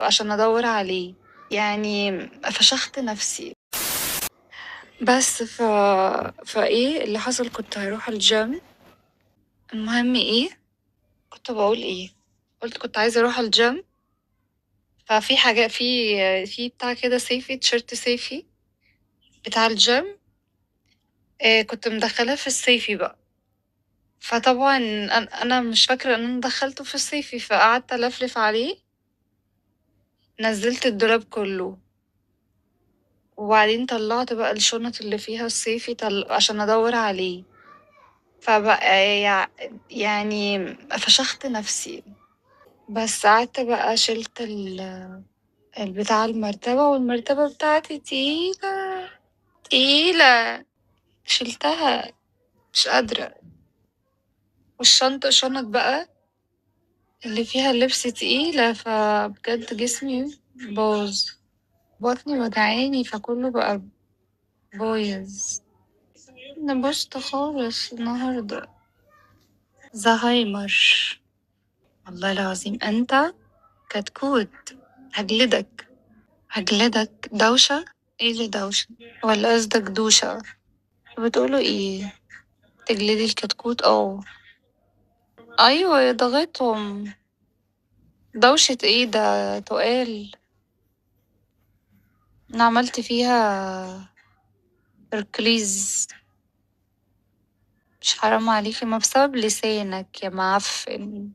عشان ادور عليه. يعني فشخت نفسي. بس فايه اللي حصل، كنت هروح الجيم. المهم ايه، كنت بقول ايه، قلت كنت عايزة اروح الجيم. ففي حاجة في بتاع كده صيفي، تيشيرت صيفي بتاع الجيم. كنت مدخلاه في الصيفي بقى. فطبعا انا مش فاكرة ان انا دخلته في الصيفي، فقعدت الفلف عليه، نزلت الدولاب كله. وبعدين طلعت بقى الشنط اللي فيها الصيفي عشان ادور عليه. فبقى يعني فشخت نفسي. بس قعدت بقى شلت البتاع المرتبة، والمرتبة بتاعتي تقيلة تقيلة. شلتها، مش قادرة. والشنطة شنط بقى اللي فيها اللبس تقيلة، فبجد جسمي باظ. بطني وجعاني، فكله بقى بايظ. انا بوظت خالص النهاردة. زهايمر. والله العظيم انت كتكوت. هجلدك، هجلدك دوشة. ايه اللي دوشة؟ ولا قصدك دوشة؟ بتقولوا ايه؟ تجلدي الكتكوت؟ اه. ايوه يا ضغطهم. دوشة ايه ده؟ تقال. انا عملت فيها ركليز. مش حرام عليكي؟ ما بسبب لسانك يا معفن.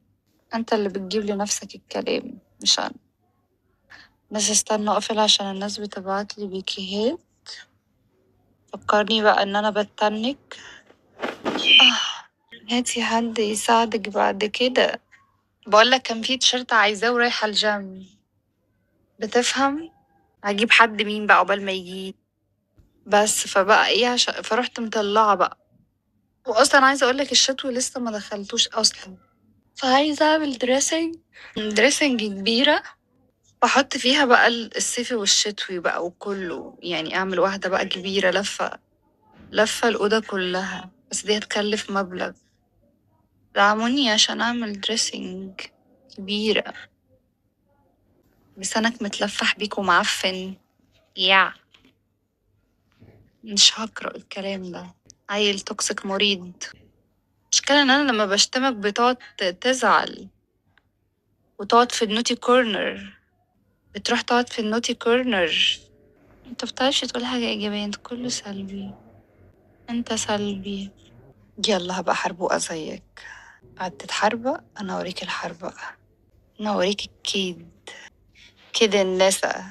انت اللي بتجيب لنفسك الكلام مش انا. بس استنى اقفل عشان الناس بتبعتلي بيكيهات. فكرني بقى ان انا بتنك. هاتي حد يساعدك بعد كده. بقولك كان في تيشيرت عايزاه ورايحة الجيم. بتفهم؟ هجيب حد مين بقى قبل ما يجي؟ بس فبقى ايه فرحت مطلعة بقى. واصلا عايزة اقولك الشتوي لسه ما دخلتوش اصلا. فعايزة اعمل دريسنج كبيرة، واحط فيها بقى الصيفي والشتوي بقى وكله. يعني اعمل واحدة بقى كبيرة، لفة الأوضة كلها. بس دي هتكلف مبلغ. دعموني عشان اعمل دريسنج كبيرة. لسانك متلفح بيك ومعفن. يا مش هقرأ الكلام ده. عيل توكسيك مريض. مشكلة ان انا لما بشتمك بتقعد تزعل، وتقعد في النوتي كورنر. بتروح تقعد في النوتي كورنر. انت بتعرفش تقول حاجة ايجابية، انت كله سلبي. انت سلبي. يلا هبقى حربوقة زيك. قعدت تتحربق، انا اوريك الحربقة. انا اوريك الكيد. كده النسا.